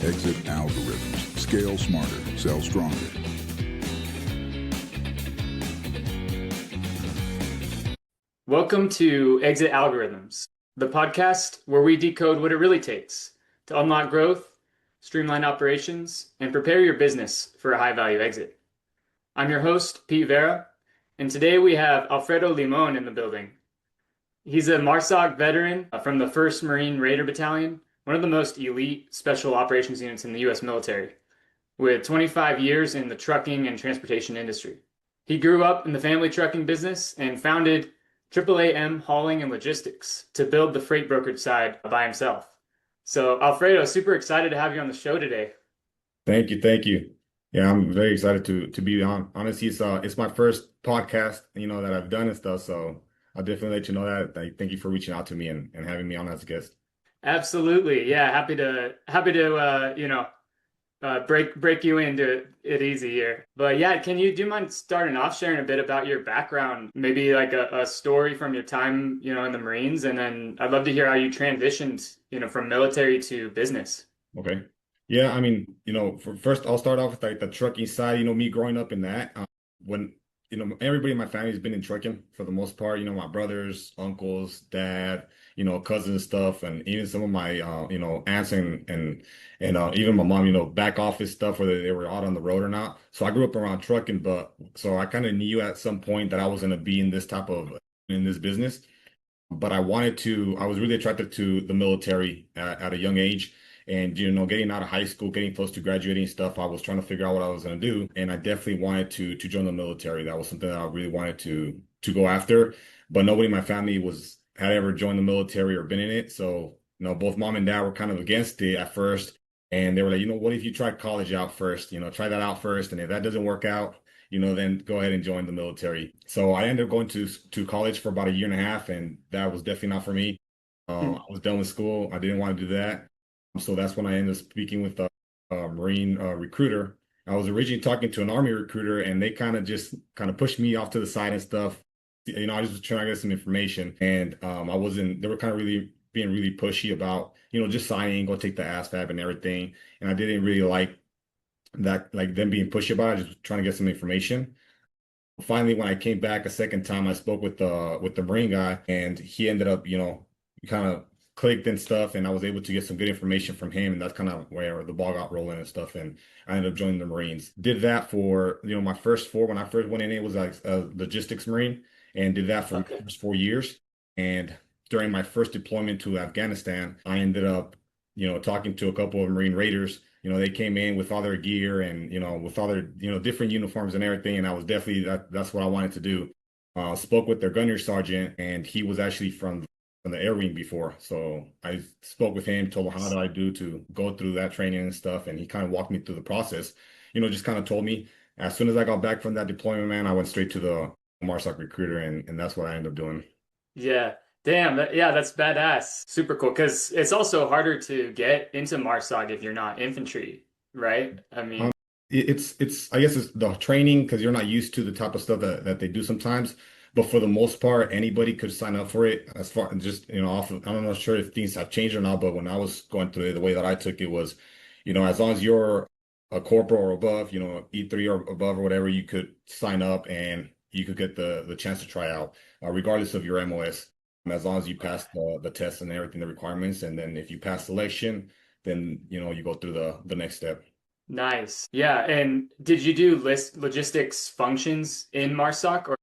Exit algorithms. Scale smarter. Sell stronger. Welcome to Exit Algorithms, the podcast where we decode what it really takes to unlock growth, streamline operations, and prepare your business for a high-value exit. I'm your host, Pete Vera, and today we have Alfredo Limon in the building. He's a MARSOC veteran from the 1st Marine Raider Battalion, one of the most elite special operations units in the U.S. military, with 25 years in the trucking and transportation industry. He grew up in the family trucking business and founded AAAM Hauling and Logistics to build the freight brokerage side by himself. So, Alfredo, super excited to have you on the show today. Thank you, thank you. Yeah, I'm very excited to be on. Honestly, it's my first podcast, that I've done and stuff. So I'll definitely let you know that. Thank you for reaching out to me and having me on as a guest. Absolutely, yeah. Happy to break you into it easy here. But yeah, do you mind starting off sharing a bit about your background? Maybe like a story from your time, in the Marines, and then I'd love to hear how you transitioned, from military to business. Okay. Yeah, I mean, first I'll start off with like the trucking side. Me growing up in that, when everybody in my family has been in trucking for the most part. My brothers, uncles, dad, cousins and stuff, and even some of my aunts and even my mom, back office stuff, whether they were out on the road or not. So I grew up around trucking, but so I kind of knew at some point that I was going to be in this business. But I was really attracted to the military at a young age. And, getting out of high school, getting close to graduating and stuff, I was trying to figure out what I was going to do. And I definitely wanted to join the military. That was something that I really wanted to go after. But nobody in my family had ever joined the military or been in it. So, both mom and dad were kind of against it at first. And they were like, what if you try college out first? Try that out first. And if that doesn't work out, then go ahead and join the military. So I ended up going to college for about a year and a half. And that was definitely not for me. I was done with school. I didn't want to do that. So that's when I ended up speaking with a Marine recruiter. I was originally talking to an Army recruiter, and they kind of pushed me off to the side and stuff. I just was trying to get some information, and they were kind of really being really pushy about, just signing, go take the ASVAB and everything. And I didn't really like that, like them being pushy about it, just trying to get some information. Finally, when I came back a second time, I spoke with the Marine guy, and he ended up, kind of clicked and stuff, and I was able to get some good information from him, and that's kind of where the ball got rolling and stuff. And I ended up joining the Marines. Did that for my first four. When I first went in, it was like a logistics Marine, and did that for the first 4 years. And during my first deployment to Afghanistan, I ended up talking to a couple of Marine Raiders. They came in with all their gear and with all their different uniforms and everything, and I was definitely that's what I wanted to do. Spoke with their gunnery sergeant, and he was actually from the Air Wing before. So I spoke with him, told him how did I do to go through that training and stuff. And he kind of walked me through the process, just kind of told me. As soon as I got back from that deployment, man, I went straight to the MARSOC recruiter, and that's what I ended up doing. Yeah. Damn. That's badass. Super cool. Because it's also harder to get into MARSOC if you're not infantry, right? I mean, it's I guess it's the training, because you're not used to the type of stuff that they do sometimes. But for the most part, anybody could sign up for it. As far as just, I'm not sure if things have changed or not, but when I was going through it, the way that I took it was, as long as you're a corporal or above, E3 or above or whatever, you could sign up and you could get the chance to try out, regardless of your MOS, as long as you pass the tests and everything, the requirements. And then if you pass selection, then, you go through the next step. Nice. Yeah. And did you do logistics functions in MARSOC,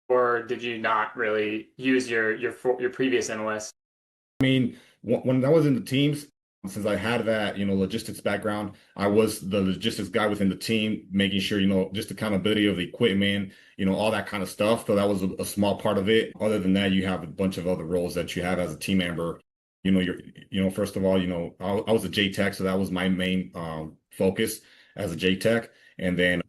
or did you not really use your previous MOS? I mean, when I was in the teams, since I had that, logistics background, I was the logistics guy within the team, making sure, just accountability of the equipment, all that kind of stuff. So that was a small part of it. Other than that, you have a bunch of other roles that you have as a team member. First of all, I was a JTech, so that was my main focus as a JTech. And then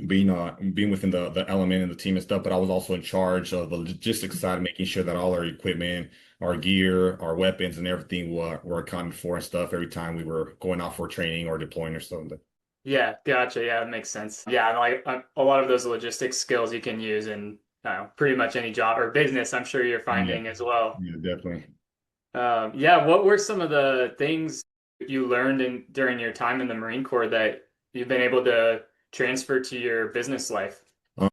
being within the element and the team and stuff, but I was also in charge of the logistics side, making sure that all our equipment, our gear, our weapons, and everything were accounted for and stuff every time we were going out for training or deploying or something. Yeah, gotcha. Yeah, that makes sense. Yeah, like a lot of those logistics skills you can use in pretty much any job or business. I'm sure you're finding as well. Yeah, definitely. Yeah, what were some of the things you learned during your time in the Marine Corps that you've been able to transfer to your business life? Um,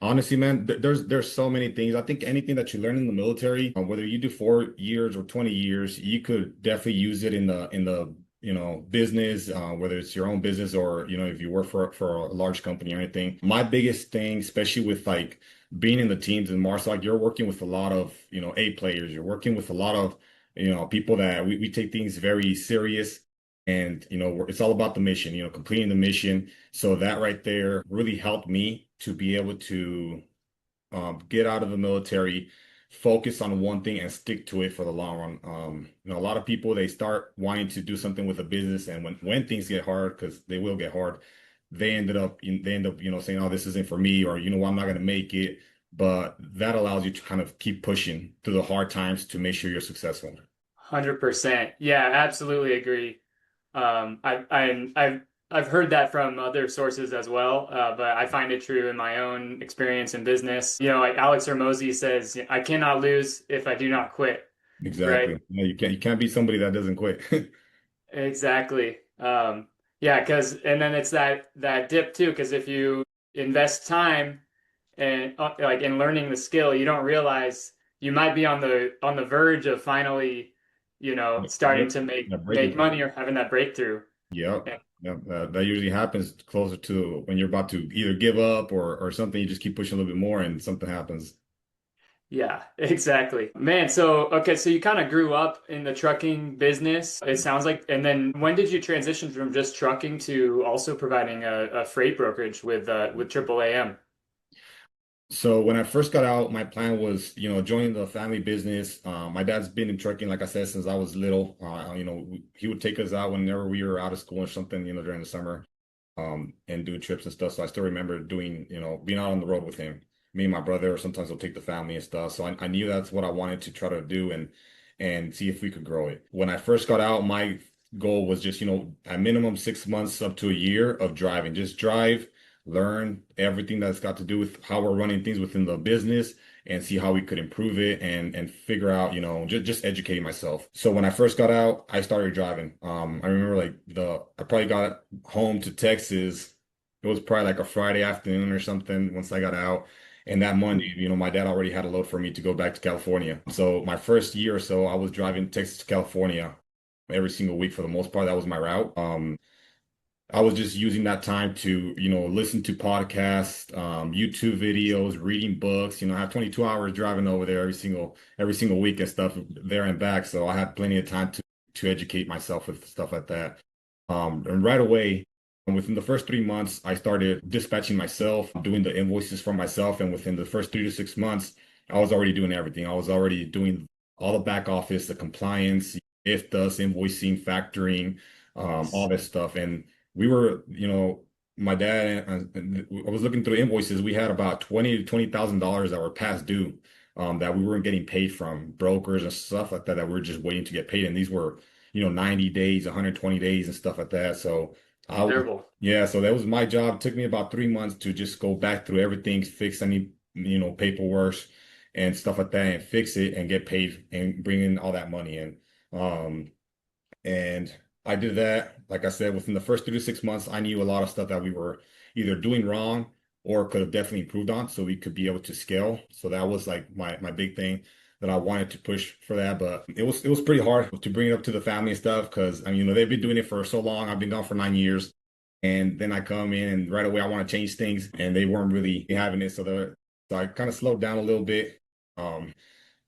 Honestly, man, there's so many things. I think anything that you learn in the military, whether you do 4 years or 20 years, you could definitely use it in the business, whether it's your own business or if you work for a large company or anything. My biggest thing, especially with like being in the teams in MARSOC, you're working with a lot of A players. You're working with a lot of people that we take things very serious. And it's all about the mission, completing the mission. So that right there really helped me to be able to get out of the military, focus on one thing and stick to it for the long run. A lot of people, they start wanting to do something with a business, and when things get hard, because they will get hard, they end up saying, "Oh, this isn't for me," or I'm not going to make it. But that allows you to kind of keep pushing through the hard times to make sure you're successful. 100%. Yeah, absolutely agree. I've heard that from other sources as well, but I find it true in my own experience in business. Like Alex Hormozy says, I cannot lose if I do not quit, right? Exactly. Yeah, you can't be somebody that doesn't quit. Exactly. Yeah, and then it's that dip too, because if you invest time and like in learning the skill, you don't realize you might be on the verge of finally, starting Yep. to make That breaking make point. money or having that breakthrough. Yep. Yep. That usually happens closer to when you're about to either give up or something. You just keep pushing a little bit more and something happens. Yeah, exactly. Man, so you kind of grew up in the trucking business, it sounds like. And then when did you transition from just trucking to also providing a freight brokerage with AAAM? So when I first got out, my plan was, join the family business. My dad's been in trucking, like I said, since I was little. He would take us out whenever we were out of school or something, during the summer, and doing trips and stuff. So I still remember doing, being out on the road with him. Me and my brother, or sometimes we'll take the family and stuff. So I knew that's what I wanted to try to do and see if we could grow it. When I first got out, my goal was just, at minimum 6 months up to a year of driving. Just drive, learn everything that's got to do with how we're running things within the business and see how we could improve it and figure out, just educating myself. So when I first got out, I started driving. I remember I probably got home to Texas. It was probably like a Friday afternoon or something once I got out. And that Monday, my dad already had a load for me to go back to California. So my first year or so, I was driving Texas to California every single week for the most part. That was my route. I was just using that time to, listen to podcasts, YouTube videos, reading books. I have 22 hours driving over there every single week and stuff there and back. So I had plenty of time to educate myself with stuff like that. And right away, within the first 3 months, I started dispatching myself, doing the invoices for myself. And within the first 3 to 6 months, I was already doing everything. I was already doing all the back office, the compliance, if thus invoicing, factoring, all this stuff. And we were, my dad and I was looking through invoices. We had about $20,000 that were past due, that we weren't getting paid from brokers and stuff like that we were just waiting to get paid. And these were, 90 days, 120 days and stuff like that. So Terrible. yeah, so that was my job. It took me about 3 months to just go back through everything, fix any, paperwork and stuff like that and fix it and get paid and bring in all that money in. Um, and I did that. Like I said, within the first 3 to 6 months, I knew a lot of stuff that we were either doing wrong or could have definitely improved on so we could be able to scale. So that was like my big thing that I wanted to push for that. But it was pretty hard to bring it up to the family and stuff because I mean, they've been doing it for so long. I've been gone for 9 years. And then I come in and right away I want to change things and they weren't really having it. So I kind of slowed down a little bit. Um,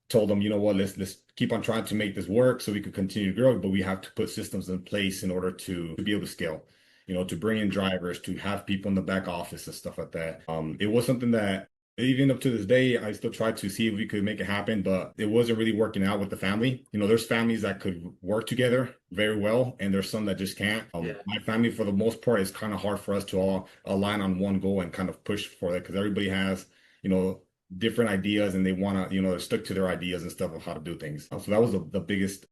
Told them, you know what, let's keep on trying to make this work so we could continue to grow, but we have to put systems in place in order to be able to scale, to bring in drivers, to have people in the back office and stuff like that. It was something that even up to this day, I still try to see if we could make it happen, but it wasn't really working out with the family. There's families that could work together very well, and there's some that just can't. Yeah. My family, for the most part, it's kind of hard for us to all align on one goal and kind of push for that because everybody has, you know, different ideas and they want to, stick to their ideas and stuff of how to do things. So that was the biggest,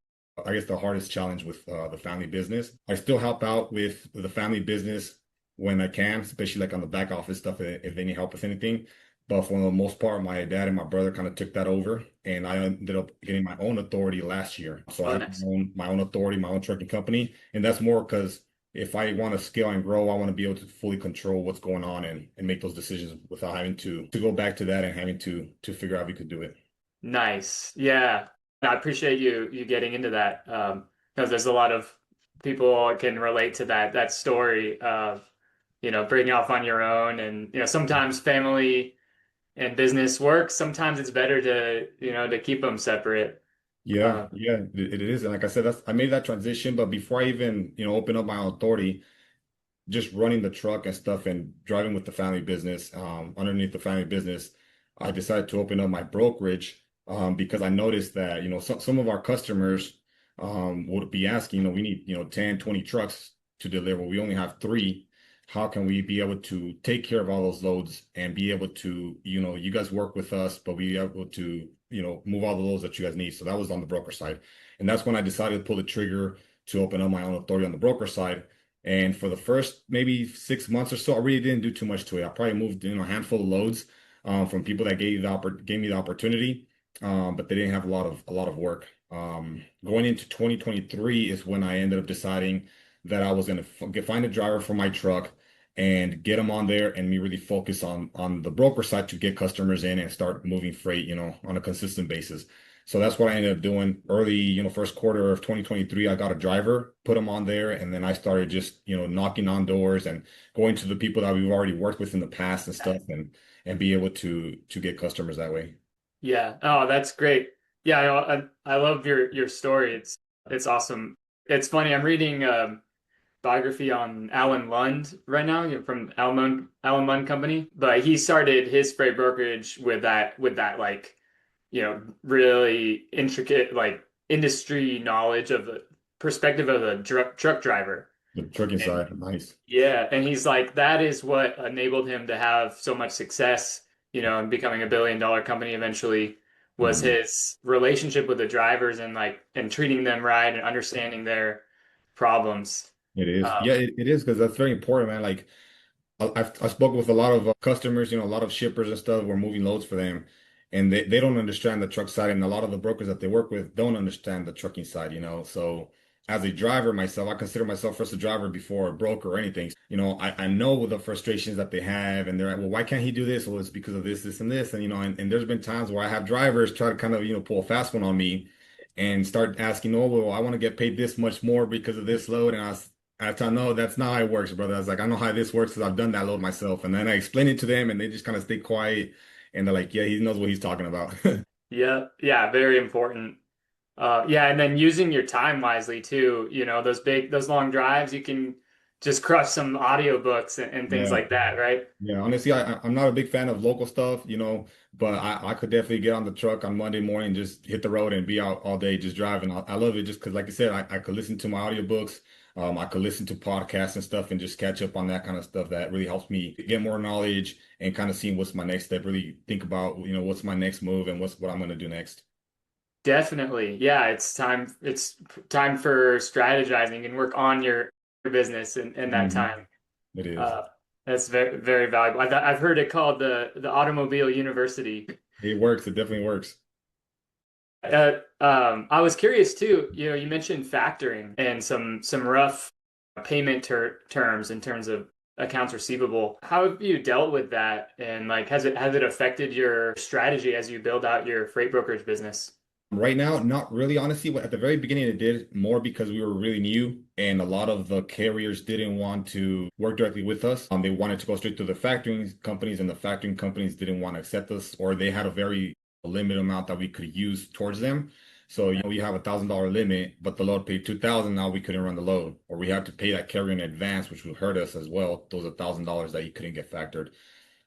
I guess, the hardest challenge with the family business. I still help out with the family business when I can, especially like on the back office stuff if they need help with anything. But for the most part, my dad and my brother kind of took that over, and I ended up getting my own authority last year. So I Oh, have nice. my own authority, my own trucking company, and that's more because if I want to scale and grow, I want to be able to fully control what's going on and make those decisions without having to go back to that and having to figure out if we could do it. Nice. Yeah. I appreciate you getting into that. Because there's a lot of people can relate to that story of, breaking off on your own and, sometimes family and business work. Sometimes it's better to keep them separate. Yeah, Uh, yeah, it is. And like I said, I made that transition, but before I even, open up my own authority, just running the truck and stuff and driving with the family business, underneath the family business, I decided to open up my brokerage, because I noticed that, some of our customers, would be asking, we need, 10, 20 trucks to deliver. We only have three. How can we be able to take care of all those loads and be able to, you guys work with us, but be able to, move all the loads that you guys need. So that was on the broker side. And that's when I decided to pull the trigger to open up my own authority on the broker side. And for the first maybe 6 months or so, I really didn't do too much to it. I probably moved, a handful of loads, from people that gave me the opportunity, but they didn't have a lot of work. Going into 2023 is when I ended up deciding that I was going to find a driver for my truck and get them on there, and me really focus on the broker side to get customers in and start moving freight, on a consistent basis. So that's what I ended up doing early, first quarter of 2023. I got a driver, put him on there, and then I started just, knocking on doors and going to the people that we've already worked with in the past and stuff, and be able to get customers that way. yeah. Oh, that's great. Yeah. I love your story. It's awesome. It's funny. I'm reading biography on Alan Lund right now, from Alan Lund Company. But he started his freight brokerage with that like, really intricate like industry knowledge of the perspective of a truck driver. The trucking And side, nice. yeah, and he's like that is what enabled him to have so much success, and becoming a billion-dollar company eventually was Mhm. his relationship with the drivers and like and treating them right and understanding their problems. It is. Um, Yeah, it is because that's very important, man. Like I spoke with a lot of customers, a lot of shippers and stuff. We're moving loads for them, and they don't understand the truck side, and a lot of the brokers that they work with don't understand the trucking side, So as a driver myself, I consider myself first a driver before a broker or anything. I know the frustrations that they have, and they're like, well, why can't he do this? Well, it's because of this, this, and this, and and there's been times where I have drivers try to kind of pull a fast one on me and start asking, oh, well, I want to get paid this much more because of this load, and I tell them, no, that's not how it works, brother. I was like, I know how this works because I've done that load myself. And then I explain it to them and they just kind of stay quiet and they're like, yeah, he knows what he's talking about. yeah, yeah, very important. Yeah, and then using your time wisely too, those long drives, you can just crush some audiobooks and things Yeah. like that, right? Yeah. Honestly, I'm not a big fan of local stuff, but I could definitely get on the truck on Monday morning, just hit the road and be out all day just driving. I love it just because, like I said, I could listen to my audiobooks. I could listen to podcasts and stuff and just catch up on that kind of stuff that really helps me get more knowledge and kind of seeing what's my next step, really think about, what's my next move and what I'm going to do next. Definitely. Yeah, it's time for strategizing and work on your business in that Mhm. time. It is. Uh, that's very, very valuable. I've heard it called the automobile university. It works. It definitely works. I was curious too, you mentioned factoring and some rough payment terms in terms of accounts receivable. How have you dealt with that? And like, has it affected your strategy as you build out your freight brokerage business? Right now, not really, honestly. But at the very beginning, it did more because we were really new and a lot of the carriers didn't want to work directly with us. They wanted to go straight to the factoring companies, and the factoring companies didn't want to accept us, or they had a very limited amount that we could use towards them. So, we have $1,000 limit, but the load paid 2,000. Now we couldn't run the load, or we had to pay that carrier in advance, which would hurt us as well. Those $1,000 that you couldn't get factored.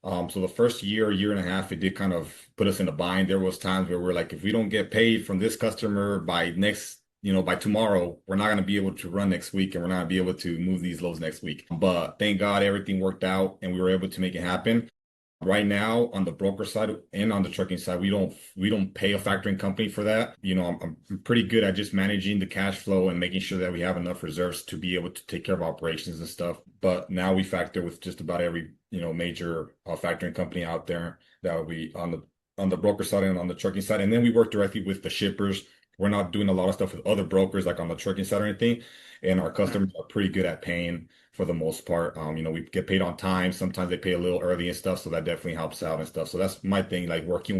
So the first year and a half, it did kind of put us in a bind. There was times where we're like, if we don't get paid from this customer by by tomorrow, we're not going to be able to run next week and we're not going to be able to move these loads next week. But thank God everything worked out and we were able to make it happen. Right now, on the broker side and on the trucking side, we don't pay a factoring company for that. I'm pretty good at just managing the cash flow and making sure that we have enough reserves to be able to take care of operations and stuff. But now we factor with just about every major factoring company out there that we on the broker side and on the trucking side, and then we work directly with the shippers. We're not doing a lot of stuff with other brokers like on the trucking side or anything, and our customers are pretty good at paying for the most part. We get paid on time. Sometimes they pay a little early and stuff, so that definitely helps out and stuff. So that's my thing, like working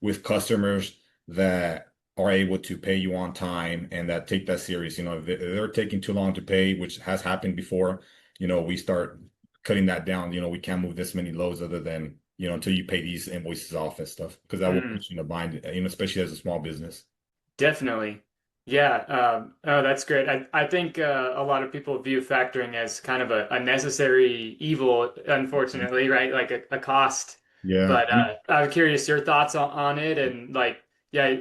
with customers that are able to pay you on time and that take that serious. If they're taking too long to pay, which has happened before, we start cutting that down. We can't move this many loads other than, until you pay these invoices off and stuff, because that will put you in a bind, especially as a small business. Definitely. Yeah. Oh, that's great. I think a lot of people view factoring as kind of a necessary evil, unfortunately, right? Like a cost. Yeah. But I'm curious your thoughts on it, and like, yeah,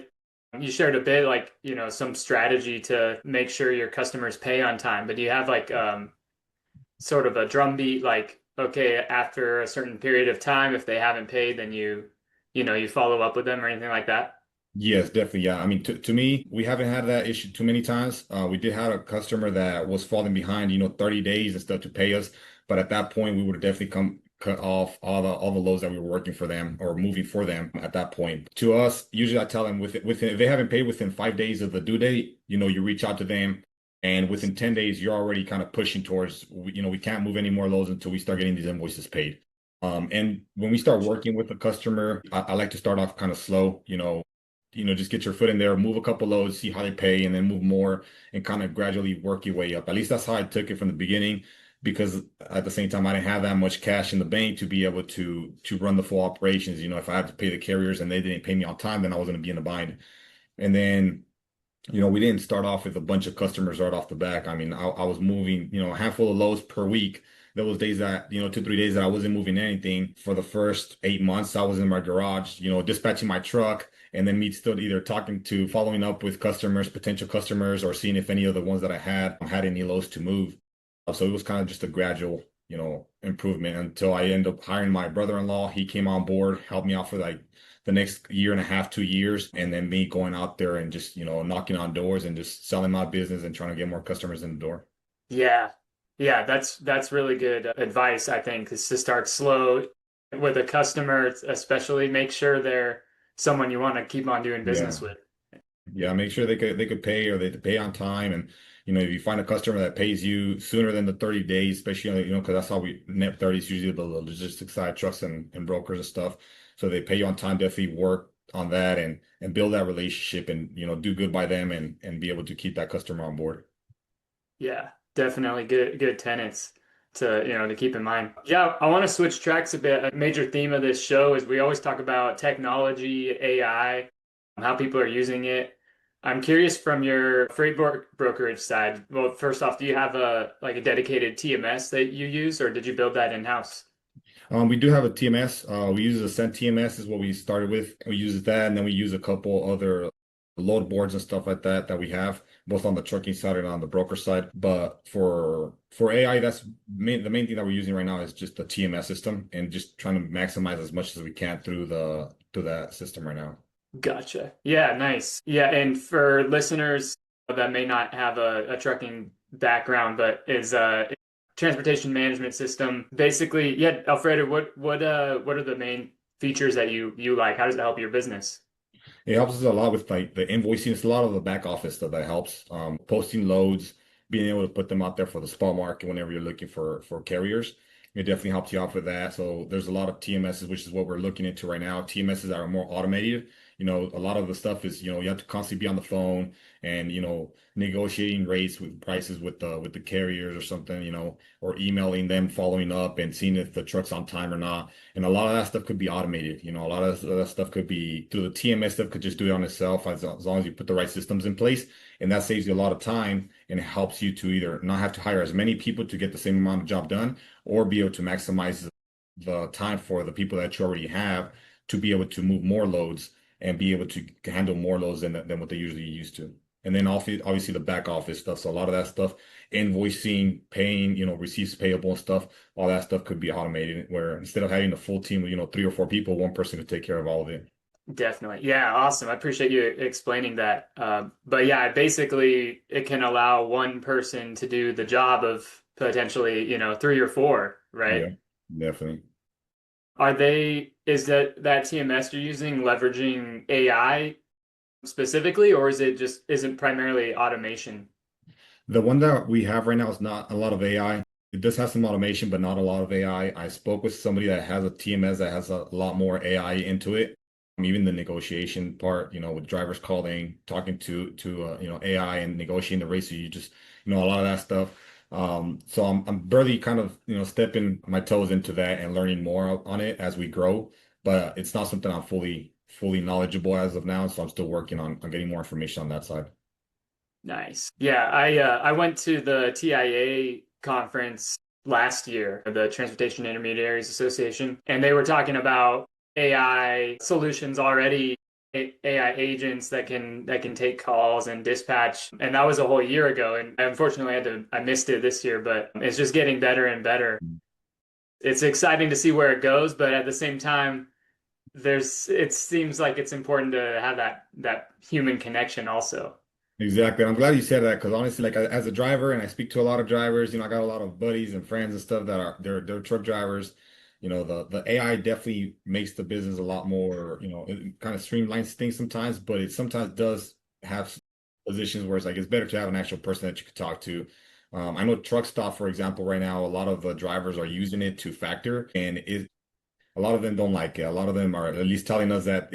you shared a bit like, some strategy to make sure your customers pay on time. But do you have like sort of a drumbeat, like, okay, after a certain period of time, if they haven't paid, then you follow up with them or anything like that? Yes, definitely. Yeah. I mean, to me, we haven't had that issue too many times. We did have a customer that was falling behind, 30 days and stuff to pay us. But at that point, we would have definitely cut off all the loads that we were working for them or moving for them at that point. To us, usually I tell them within if they haven't paid within 5 days of the due date, you reach out to them. And within 10 days, you're already kind of pushing towards, we can't move any more loads until we start getting these invoices paid. And when we start working with the customer, I like to start off kind of slow, just get your foot in there, move a couple loads, see how they pay, and then move more and kind of gradually work your way up. At least that's how I took it from the beginning, because at the same time, I didn't have that much cash in the bank to be able to run the full operations. If I had to pay the carriers and they didn't pay me on time, then I was going to be in a bind. And then, we didn't start off with a bunch of customers right off the back. I mean, I was moving, a handful of loads per week. There was days that, 2, 3 days that I wasn't moving anything. For the first 8 months, I was in my garage, dispatching my truck, and then me still either following up with customers, potential customers, or seeing if any of the ones that I had any loads to move. So it was kind of just a gradual, improvement until I ended up hiring my brother-in-law. He came on board, helped me out for like the next year and a half, 2 years, and then me going out there and just, knocking on doors and just selling my business and trying to get more customers in the door. Yeah. Yeah, that's really good advice, I think, is to start slow with a customer, especially make sure they're someone you want to keep on doing Yeah. business with. Yeah, make sure they could pay, or they pay on time. And if you find a customer that pays you sooner than the 30 days, especially because that's how we net 30 is usually the logistics side, trucks and brokers and stuff. So they pay you on time, definitely work on that and build that relationship and do good by them and be able to keep that customer on board. Yeah, definitely good tenets to keep in mind. Yeah, I want to switch tracks a bit. A major theme of this show is we always talk about technology, AI, how people are using it. I'm curious from your freight brokerage side. Well, first off, do you have a dedicated TMS that you use, or did you build that in-house? We do have a TMS. We use Ascent TMS is what we started with. We use that, and then we use a couple other load boards and stuff like that we have both on the trucking side and on the broker side. But for AI, that's the main thing that we're using right now is just the TMS system and just trying to maximize as much as we can through that system right now. Gotcha. Yeah, nice. Yeah, and for listeners that may not have a trucking background, but is a transportation management system. Basically, yeah, Alfredo, what are the main features that you like? How does it help your business? It helps us a lot with like the invoicing. It's a lot of the back office stuff that helps. Posting loads, being able to put them out there for the spot market whenever you're looking for carriers. It definitely helps you out with that. So there's a lot of TMSs, which is what we're looking into right now. TMSs that are more automated. A lot of the stuff is, you have to constantly be on the phone and, negotiating rates with prices with the carriers or something, or emailing them, following up and seeing if the truck's on time or not. And a lot of that stuff could be automated. A lot of that stuff could be through the TMS stuff could just do it on itself as long as you put the right systems in place. And that saves you a lot of time and it helps you to either not have to hire as many people to get the same amount of job done or be able to maximize the time for the people that you already have to be able to move more loads and be able to handle more loads than what they usually used to. And then obviously the back office stuff. So a lot of that stuff, invoicing, paying, receipts payable and stuff, all that stuff could be automated where instead of having a full team of, 3 or 4 people, one person could take care of all of it. Definitely. Yeah, awesome. I appreciate you explaining that. But yeah, basically it can allow one person to do the job of potentially, 3 or 4, right? Yeah, definitely. Is that TMS you're using leveraging AI specifically, or is it primarily automation? The one that we have right now is not a lot of AI. It does have some automation, but not a lot of AI. I spoke with somebody that has a TMS that has a lot more AI into it. Even the negotiation part, with drivers calling, talking to AI and negotiating the race. So you just, a lot of that stuff. So I'm barely kind of, stepping my toes into that and learning more on it as we grow. But it's not something I'm fully knowledgeable as of now. So I'm still working on getting more information on that side. Nice. Yeah, I went to the TIA conference last year, the Transportation Intermediaries Association, and they were talking about AI solutions already, AI agents that can take calls and dispatch. And that was a whole year ago. And unfortunately I missed it this year, but it's just getting better and better. It's exciting to see where it goes, but at the same time, it seems like it's important to have that human connection also. Exactly. I'm glad you said that because honestly, like as a driver, and I speak to a lot of drivers, I got a lot of buddies and friends and stuff that are they're truck drivers. The AI definitely makes the business a lot more, it kind of streamlines things sometimes, but it sometimes does have positions where it's like it's better to have an actual person that you could talk to. I know truck stop, for example, right now, a lot of the drivers are using it to factor, and a lot of them don't like it. A lot of them are at least telling us that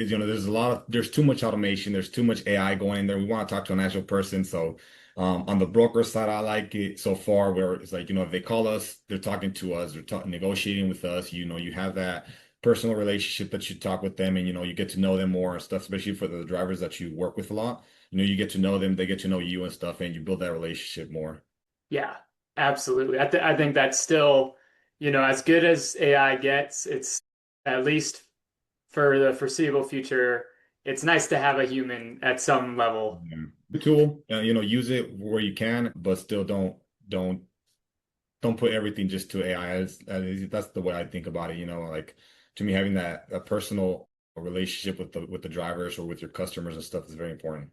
there's too much automation, there's too much AI going in there. We want to talk to an actual person. So on the broker side, I like it so far where it's like, if they call us, they're talking to us, they're negotiating with us, you have that personal relationship that you talk with them and you get to know them more and stuff, especially for the drivers that you work with a lot. You get to know them, they get to know you and stuff, and you build that relationship more. Yeah, absolutely. I think that's still, as good as AI gets, it's at least for the foreseeable future, it's nice to have a human at some level. Yeah. The tool, use it where you can, but still don't don't put everything just to AI. That's the way I think about it. Like to me, having that a personal relationship with the drivers or with your customers and stuff is very important.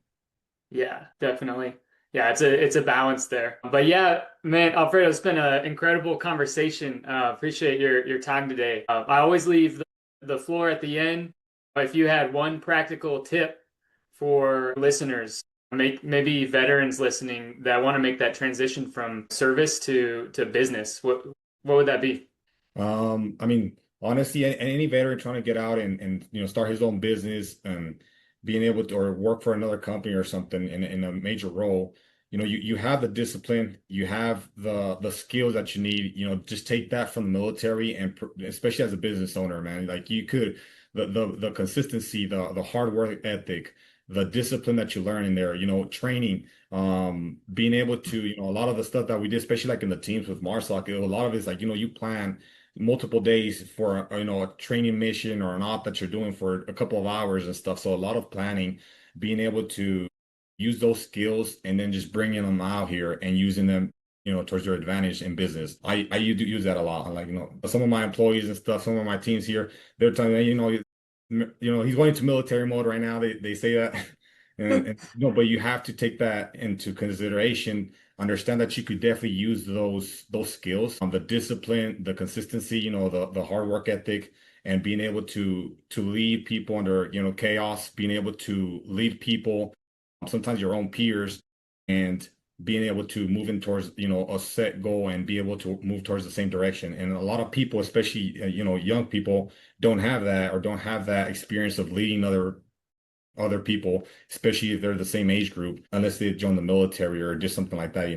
Yeah, definitely. Yeah, it's a balance there. But yeah, man, Alfredo, it's been an incredible conversation. Appreciate your time today. I always leave the floor at the end. If you had one practical tip for listeners, maybe veterans listening that want to make that transition from service to business, what would that be? I mean, honestly, any veteran trying to get out and start his own business and being able to or work for another company or something in a major role, you have the discipline, you have the skills that you need. Just take that from the military and especially as a business owner, man, like you could the consistency, the hard work ethic, the discipline that you learn in there, training, being able to, a lot of the stuff that we did, especially like in the teams with MARSOC, a lot of it's like, you plan multiple days for a training mission or an op that you're doing for a couple of hours and stuff. So a lot of planning, being able to use those skills and then just bringing them out here and using them towards your advantage in business. I use that a lot. Like some of my employees and stuff, some of my teams here, they're telling me, he's going to military mode right now. They say that. And but you have to take that into consideration. Understand that you could definitely use those skills, the discipline, the consistency, the hard work ethic, and being able to lead people under chaos, being able to lead people, sometimes your own peers, and being able to move in towards a set goal and be able to move towards the same direction. And a lot of people, especially young people, don't have that or don't have that experience of leading other people, especially if they're the same age group, unless they join the military or just something like that.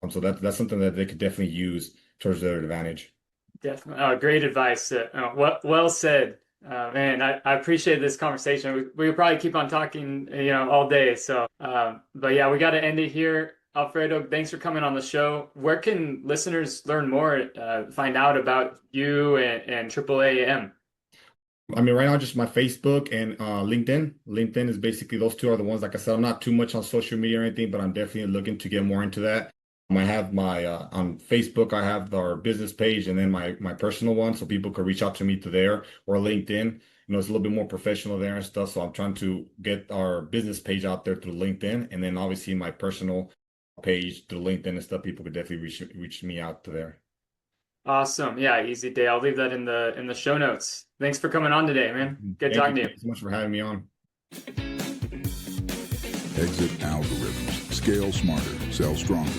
So that's something that they could definitely use towards their advantage. Definitely. Oh, great advice. Well said. Man, I appreciate this conversation. We could probably keep on talking, all day. So, but yeah, we got to end it here. Alfredo, thanks for coming on the show. Where can listeners learn more, find out about you and AAAM? I mean, right now, just my Facebook and LinkedIn. LinkedIn is basically those two are the ones. Like I said, I'm not too much on social media or anything, but I'm definitely looking to get more into that. I have my on Facebook, I have our business page and then my personal one, so people could reach out to me to there or LinkedIn. It's a little bit more professional there and stuff. So I'm trying to get our business page out there through LinkedIn, and then obviously my personal page through LinkedIn and stuff. People could definitely reach me out to there. Awesome. Yeah, easy day. I'll leave that in the show notes. Thanks for coming on today, man. Good Thank talking to you. Thank you so much for having me on. Exit algorithms. Scale smarter. Sell stronger.